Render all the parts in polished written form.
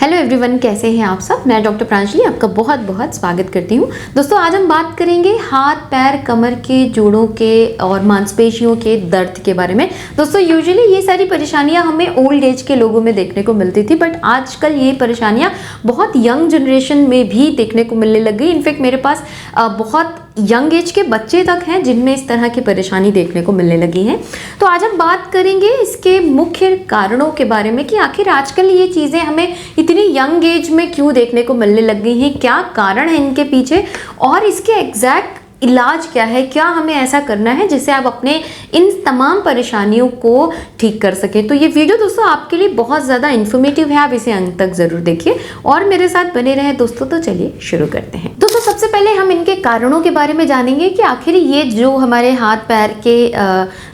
Hello everyone, कैसे हैं आप सब। मैं डॉक्टर प्रांजलि आपका बहुत बहुत स्वागत करती हूँ। दोस्तों, आज हम बात करेंगे हाथ पैर कमर के जोड़ों के और मांसपेशियों के दर्द के बारे में। दोस्तों, यूजुअली ये सारी परेशानियां हमें ओल्ड एज के लोगों में देखने को मिलती थी, बट आजकल ये परेशानियां बहुत यंग जनरेशन में भी देखने को मिलने लग गई। इनफैक्ट मेरे पास बहुत यंग एज के बच्चे तक हैं जिनमें इस तरह की परेशानी देखने को मिलने लगी है। तो आज हम बात करेंगे इसके मुख्य कारणों के बारे में कि आखिर आजकल ये चीज़ें हमें इतनी यंग एज में क्यों देखने को मिलने लग गई हैं, क्या कारण है इनके पीछे और इसके एग्जैक्ट इलाज क्या है, क्या हमें ऐसा करना है जिससे आप अपने इन तमाम परेशानियों को ठीक कर सकें। तो ये वीडियो दोस्तों आपके लिए बहुत ज़्यादा इन्फॉर्मेटिव है, आप इसे अंत तक ज़रूर देखिए और मेरे साथ बने रहें दोस्तों। तो चलिए शुरू करते हैं। दोस्तों, सबसे पहले हम इनके कारणों के बारे में जानेंगे कि आखिर ये जो हमारे हाथ पैर के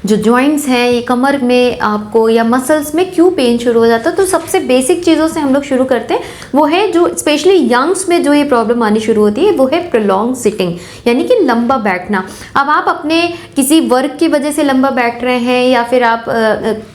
जो जॉइंट्स हैं, ये कमर में आपको या मसल्स में क्यों पेन शुरू हो जाता है। तो सबसे बेसिक चीज़ों से हम लोग शुरू करते हैं, वो है जो स्पेशली यंग्स में जो ये प्रॉब्लम आनी शुरू होती है वो है प्रोलॉन्ग सिटिंग, यानी कि लंबा बैठना। अब आप अपने किसी वर्क की वजह से लंबा बैठ रहे हैं या फिर आप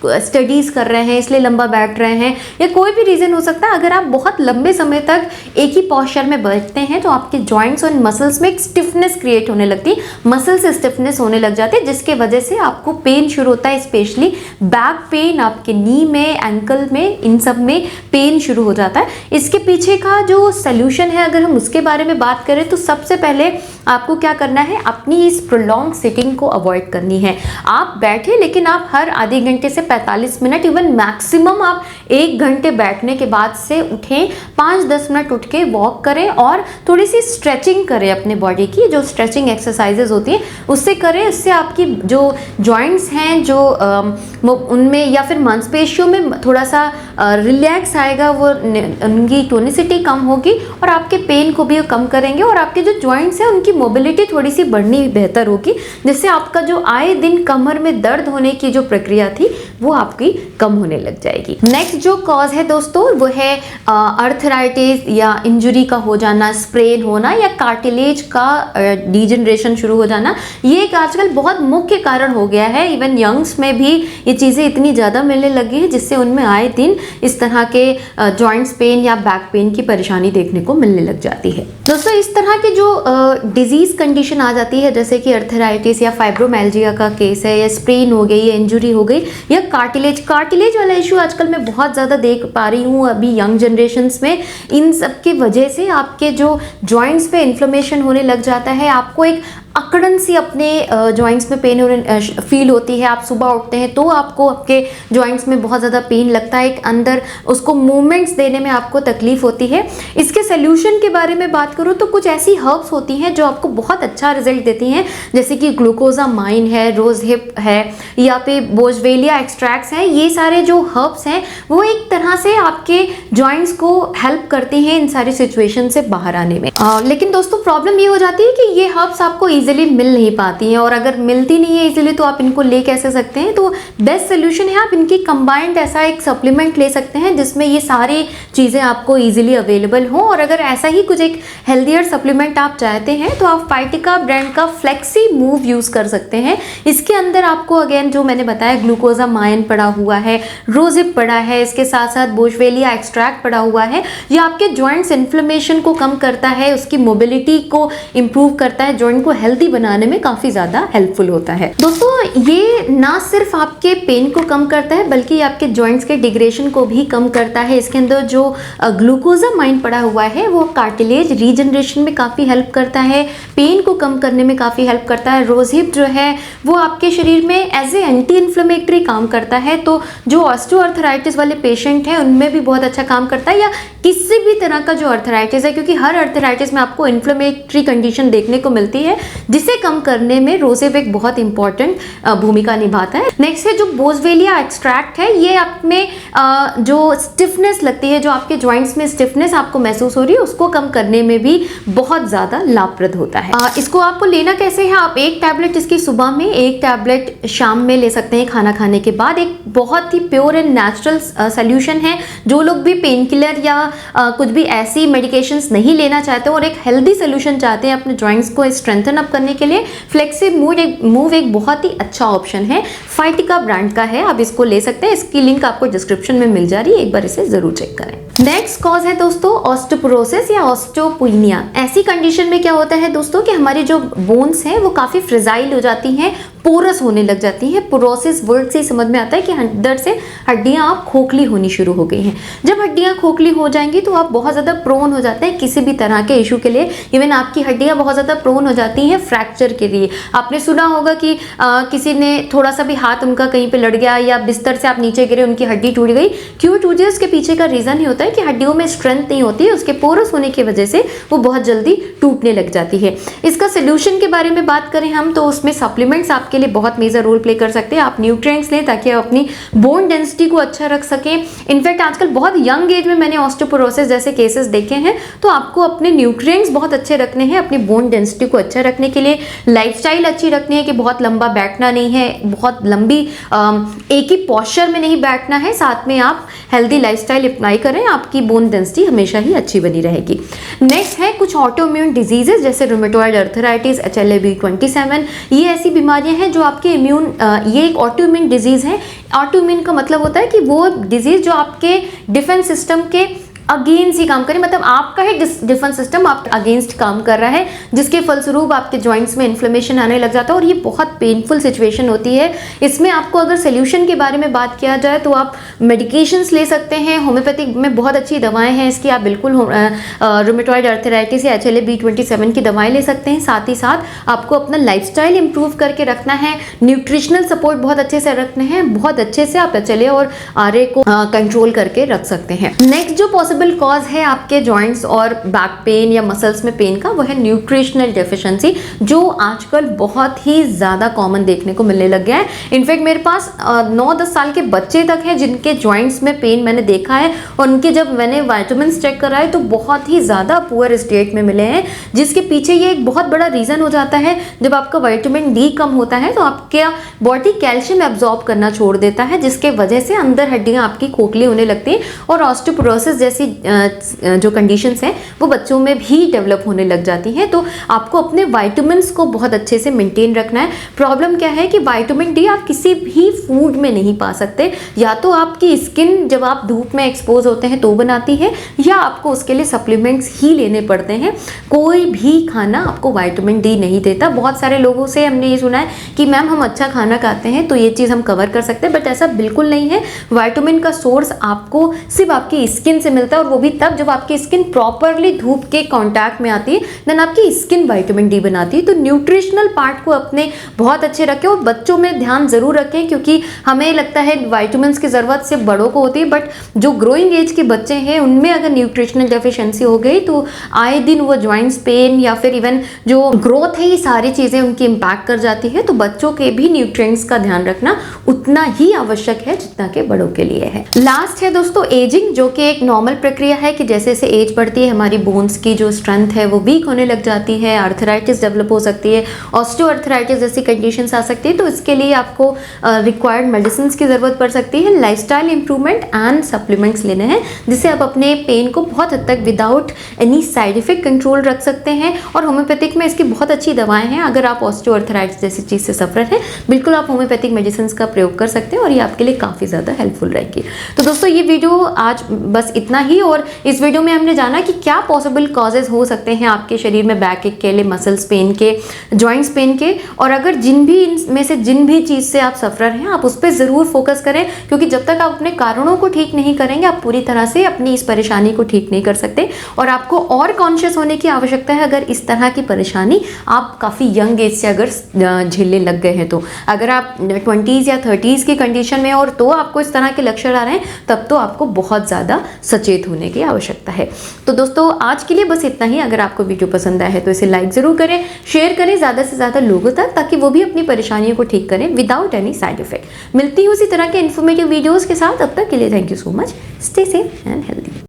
स्टडीज़ कर रहे हैं इसलिए लंबा बैठ रहे हैं, या कोई भी रीज़न हो सकता है। अगर आप बहुत लंबे समय तक एक ही पॉस्चर में बैठते हैं तो आपके जॉइंट्स और मसल्स में एक स्टिफनेस क्रिएट होने लगती है, मसल्स स्टिफनेस होने लग जाती है, जिसके वजह से आपको पेन शुरू होता है। स्पेशली बैक पेन, आपके नी में, एंकल में, इन सब में पेन शुरू हो जाता है। इसके पीछे का जो सोल्यूशन है, अगर हम उसके बारे में बात करें तो सबसे पहले आपको क्या करना है, अपनी इस प्रोलॉन्ग सिटिंग को अवॉइड करनी है। आप बैठे लेकिन आप हर आधे घंटे से 45 मिनट, इवन मैक्सिमम आप 1 घंटे बैठने के बाद से उठें, 5-10 मिनट उठ के वॉक करें और थोड़ी सी स्ट्रेचिंग करें अपने बॉडी की, जो स्ट्रेचिंग एक्सरसाइजेज होती हैं उससे करें। इससे आपकी जो जॉइंट्स हैं जो उनमें या फिर मांसपेशियों में थोड़ा सा रिलैक्स आएगा, वो उनकी टोनिसिटी कम होगी और आपके पेन को भी कम करेंगे और आपके जो जॉइंट्स हैं उनकी मोबिलिटी थोड़ी सी बढ़नी बेहतर होगी, जिससे आपका जो आए दिन कमर में दर्द होने की जो प्रक्रिया थी वो आपकी कम होने लग जाएगी। नेक्स्ट जो कॉज है दोस्तों वो है अर्थराइटिस या इंजरी का हो जाना, स्प्रेन होना या कार्टिलेज का डीजनरेशन शुरू हो जाना। ये एक आजकल बहुत मुख्य कारण हो गया है। इवन यंग्स में भी ये चीज़ें इतनी ज़्यादा मिलने लगी है जिससे उनमें आए दिन इस तरह के जॉइंट्स पेन या बैक पेन की परेशानी देखने को मिलने लग जाती है। दोस्तों, इस तरह के जो डिजीज कंडीशन आ जाती है जैसे कि अर्थराइटिस या फाइब्रोमाइल्जिया का केस है, या स्प्रेन हो गई या इंजरी हो गई या कार्टिलेज वाला इशू आजकल मैं बहुत ज़्यादा देख पा रही हूँ अभी यंग जनरेशन्स में। इन सब की वजह से आपके जो जॉइंट्स पे इन्फ्लेमेशन होने लग जाता है, आपको एक अकड़न सी अपने जॉइंट्स में पेन होने फील होती है। आप सुबह उठते हैं तो आपको आपके जॉइंट्स में बहुत ज़्यादा पेन लगता है, एक अंदर उसको मूवमेंट्स देने में आपको तकलीफ होती है। इसके सोल्यूशन के बारे में बात करूँ तो कुछ ऐसी हर्ब्स होती हैं जो आपको बहुत अच्छा रिजल्ट देती हैं, जैसे कि ग्लूकोजामाइन है, रोज हिप है या फिर बोजवेलिया एक्सट्रैक्ट्स हैं। ये सारे जो हर्ब्स हैं वो एक तरह से आपके जॉइंट्स को हेल्प करती हैं इन सारी सिचुएशन से बाहर आने में। लेकिन दोस्तों, प्रॉब्लम ये हो जाती है कि ये हर्ब्स आपको इजीली मिल नहीं पाती हैं, और अगर मिलती नहीं है इजीली तो आप इनको ले कैसे सकते हैं। तो बेस्ट सोल्यूशन है आप इनकी कंबाइंड ऐसा एक सप्लीमेंट ले सकते हैं जिसमें ये सारी चीज़ें आपको इजीली अवेलेबल हो। और अगर ऐसा ही कुछ एक हेल्दियर सप्लीमेंट आप चाहते हैं तो आप फाइटिका ब्रांड का फ्लेक्सी मूव यूज़ कर सकते हैं। इसके अंदर आपको अगेन जो मैंने बताया ग्लूकोजामाइन पड़ा हुआ है, रोजिप पड़ा है, इसके साथ साथ बोजवेलिया एक्सट्रैक्ट पड़ा हुआ है। ये आपके जॉइंट्स इन्फ्लेमेशन को कम करता है, उसकी मोबिलिटी को इम्प्रूव करता है, जॉइंट को हेल्दी बनाने में काफ़ी ज़्यादा हेल्पफुल होता है। दोस्तों, ये ना सिर्फ आपके पेन को कम करता है बल्कि आपके जॉइंट्स के डिग्रेशन को भी कम करता है। इसके अंदर जो ग्लूकोजामाइन पड़ा हुआ है वो कार्टिलेज रीजनरेशन में काफ़ी हेल्प करता है, पेन को कम करने में काफ़ी हेल्प करता है। रोजहिप जो है वो आपके शरीर में एज ए एंटी इन्फ्लेमेटरी काम करता है, तो जो ऑस्टियोआर्थराइटिस वाले पेशेंट हैं उनमें भी बहुत अच्छा काम करता है, या किसी भी तरह का जो अर्थराइटिस है, क्योंकि हर अर्थराइटिस में आपको इन्फ्लेमेटरी कंडीशन देखने को मिलती है, जिसे कम करने में रोजिप एक बहुत इंपॉर्टेंट भूमिका निभाता है। नेक्स्ट है जो बोजवेलिया एक्सट्रैक्ट है, ये आप में जो स्टिफनेस लगती है, जो आपके जॉइंट्स में स्टिफनेस आपको महसूस हो रही है, उसको कम करने में भी बहुत ज़्यादा लाभप्रद होता है। इसको आपको लेना कैसे है, आप 1 टैबलेट इसकी सुबह में, 1 टैबलेट शाम में ले सकते हैं खाना खाने के बाद। एक बहुत ही प्योर एंड नेचुरल सोल्यूशन है। जो लोग भी पेन किलर या कुछ भी ऐसी मेडिकेशंस नहीं लेना चाहते और एक हेल्दी सोल्यूशन चाहते हैं अपने जॉइंट्स को स्ट्रेंथन अप अप करने के लिए फ्लेक्सी मूव एक बहुत ही अच्छा ऑप्शन है। फाइटिका ब्रांड का है, आप इसको ले सकते हैं। इसकी लिंक आपको डिस्क्रिप्शन में मिल जा रही है, एक बार इसे जरूर चेक करें। नेक्स्ट कॉज है दोस्तों ऑस्टियोपोरोसिस या ऑस्टियोपोइनिया। ऐसी कंडीशन में क्या होता है दोस्तों कि हमारी जो बोन्स हैं वो काफी फ्रेजाइल हो जाती हैं, पोरस होने लग जाती हैं। पोरोसिस वर्ड से ही समझ में आता है कि अंदर से हड्डियां आप खोखली होनी शुरू हो गई हैं। जब हड्डियां खोखली हो जाएंगी तो आप बहुत ज़्यादा प्रोन हो जाते हैं किसी भी तरह के इशू के लिए। इवन आपकी हड्डियां बहुत ज़्यादा प्रोन हो जाती हैं फ्रैक्चर के लिए। आपने सुना होगा कि किसी ने थोड़ा सा भी हाथ उनका कहीं पे लड़ गया या बिस्तर से आप नीचे गिरे, उनकी हड्डी टूट गई। क्यों टूट गई? उसके पीछे का रीज़न ही होता है कि हड्डियों में स्ट्रेंथ नहीं होती है, उसके पोरस होने की वजह से वो बहुत जल्दी टूटने लग जाती है। इसका सोल्यूशन के बारे में बात करें हम तो उसमें सप्लीमेंट्स आपके लिए बहुत मेजर रोल प्ले कर सकते हैं। आप न्यूट्रिएंट्स लें ताकि आप अपनी बोन डेंसिटी को अच्छा रख सकें। इनफैक्ट आजकल बहुत यंग एज में मैंने ऑस्टियोपोरोसिस जैसे केसेस देखे हैं। तो आपको अपने न्यूट्रिएंट्स बहुत अच्छे रखने हैं, अपनी बोन डेंसिटी को अच्छा रखने के लिए लाइफस्टाइल अच्छी रखनी है कि बहुत लंबा बैठना नहीं है, बहुत लंबी एक ही पोस्चर में नहीं बैठना है। साथ में आप हेल्दी लाइफस्टाइल अप्लाई करें, आपकी बोन डेंसिटी हमेशा ही अच्छी बनी रहेगी। नेक्स्ट है कुछ ऑटोइम्यून डिजीजेस जैसे रूमेटॉइड अर्थराइटिस, HLA-B27। ये ऐसी बीमारियां हैं जो आपके ये एक ऑटोइम्यून डिजीज है। ऑटोइम्यून का मतलब होता है कि वो डिजीज जो आपके डिफेंस सिस्टम के अगेंस्ट ही काम करे, मतलब आपका ही डिफेंस सिस्टम आपके अगेंस्ट काम कर रहा है, जिसके फलस्वरूप आपके जॉइंट्स में इन्फ्लेमेशन आने लग जाता है और ये बहुत पेनफुल सिचुएशन होती है। इसमें आपको अगर सोल्यूशन के बारे में बात किया जाए तो आप मेडिकेशंस ले सकते हैं। होम्योपैथिक में बहुत अच्छी दवाएं हैं इसकी, आप बिल्कुल रूमेटॉइड अर्थराइटिस या HLA-B27 की दवाएं ले सकते हैं। साथ ही साथ आपको अपना लाइफस्टाइल इंप्रूव करके रखना है, न्यूट्रिशनल सपोर्ट बहुत अच्छे से रखने हैं, बहुत अच्छे से आप HLA और RA को कंट्रोल करके रख सकते हैं। नेक्स्ट जो पॉसिबल कॉज है आपके जॉइंट्स और बैक पेन या मसल्स में पेन का, वो है न्यूट्रिशनल डेफिशिएंसी, जो आजकल बहुत ही ज़्यादा कॉमन देखने को मिलने लग गया है। इनफैक्ट मेरे पास 9-10 साल के बच्चे तक हैं जिनके जॉइंट्स में पेन मैंने देखा है और उनके जब मैंने वाइटामिन चेक कराए तो बहुत ही ज़्यादा पुअर स्टेट में मिले हैं, जिसके पीछे ये एक बहुत बड़ा रीज़न हो जाता है। जब आपका विटामिन डी कम होता है तो आपके बॉडी कैल्शियम एब्जॉर्ब करना छोड़ देता है, जिसके वजह से अंदर हड्डियाँ आपकी खोखली होने लगती हैं और ऑस्टियोपोरोसिस जैसी जो कंडीशंस हैं वो बच्चों में भी डेवलप होने लग जाती हैं। तो आपको अपने विटामिन्स को बहुत अच्छे से मेंटेन रखना है। प्रॉब्लम क्या है कि विटामिन डी आप किसी भी फूड में नहीं पा सकते, या तो आपकी स्किन जब आप धूप में एक्सपोज होते हैं तो बनाती है, या आपको उसके लिए सप्लीमेंट्स ही लेने पड़ते हैं। कोई भी खाना आपको विटामिन डी नहीं देता। बहुत सारे लोगों से हमने ये सुना है कि मैम हम अच्छा खाना खाते हैं तो ये चीज़ हम कवर कर सकते हैं, बट ऐसा बिल्कुल नहीं है। विटामिन का सोर्स आपको सिर्फ आपकी स्किन से मिलता है और वो भी तब जब आपकी स्किन प्रॉपरली धूप के कांटेक्ट में आती है, देन आपकी स्किन विटामिन डी बनाती है। तो न्यूट्रिशनल पार्ट को अपने बहुत अच्छे रखें और बच्चों में ध्यान जरूर रखें, क्योंकि हमें लगता है विटामिन की ज़रूरत सिर्फ बड़ों को होती है, बट जो ग्रोइंग एज के बच्चे हैं उनमें अगर न्यूट्रिशनल डेफिशिएंसी हो गई तो आए दिन वो जॉइंट्स पेन या फिर इवन जो ग्रोथ है, ये सारी चीज़ें उनकी इम्पैक्ट कर जाती है। तो बच्चों के भी न्यूट्रिएंट्स का ध्यान रखना उतना ही आवश्यक है जितना कि बड़ों के लिए है। लास्ट है दोस्तों एजिंग, जो कि एक नॉर्मल प्रक्रिया है कि जैसे जैसे एज बढ़ती है हमारी बोन्स की जो स्ट्रेंथ है वो वीक होने लग जाती है, आर्थराइटिस डेवलप हो सकती है, ऑस्टियोआर्थराइटिस जैसी कंडीशंस आ सकती है। तो इसके लिए आपको रिक्वायर्ड मेडिसिन की ज़रूरत पड़ सकती है। लाइफस्टाइल इंप्रूवमेंट एंड सप्लीमेंट्स लेने हैं जिससे आप अपने पेन को बहुत हद तक without any side effect control रख सकते हैं। और होम्योपैथिक में इसकी बहुत अच्छी दवाएं हैं। अगर आप ऑस्टियोआर्थराइटिस जैसी चीज़ से सफ़र हैं, बिल्कुल आप होम्योपैथिक मेडिसिन का प्रयोग कर सकते हैं और ये आपके लिए काफ़ी ज़्यादा हेल्पफुल रहेगी। तो दोस्तों ये वीडियो आज बस इतना ही, और इस वीडियो में हमने जाना कि क्या पॉसिबल कॉजेज हो सकते हैं आपके शरीर में बैक एक के लिए, मसल्स पेन के, जॉइंट्स पेन के, और अगर जिन भी चीज़ से आप सफ़र हैं आप उस पर ज़रूर फोकस करें, क्योंकि जब तक आप अपने कारणों को ठीक नहीं करेंगे आप पूरी तरह से अपनी इस परेशानी को ठीक नहीं कर सकते। और आपको और कॉन्शियस होने की आवश्यकता है अगर इस तरह की परेशानी आप काफ़ी यंग एज से अगर झेलने लग गए हैं। तो अगर आप 20s या 30s की कंडीशन में और तो आपको इस तरह के लक्षण आ रहे हैं, तब तो आपको बहुत ज़्यादा सचेत होने की आवश्यकता है। तो दोस्तों आज के लिए बस इतना ही। अगर आपको वीडियो पसंद आया है तो इसे लाइक ज़रूर करें, शेयर करें ज़्यादा से ज़्यादा लोगों तक, ताकि वो भी अपनी परेशानियों को ठीक करें विदाउट एनी साइड इफेक्ट। मिलती हूँ उसी तरह के इन्फॉर्मेटिव वीडियोज़ के साथ। अब तक के लिए thank you so much. Stay safe and healthy.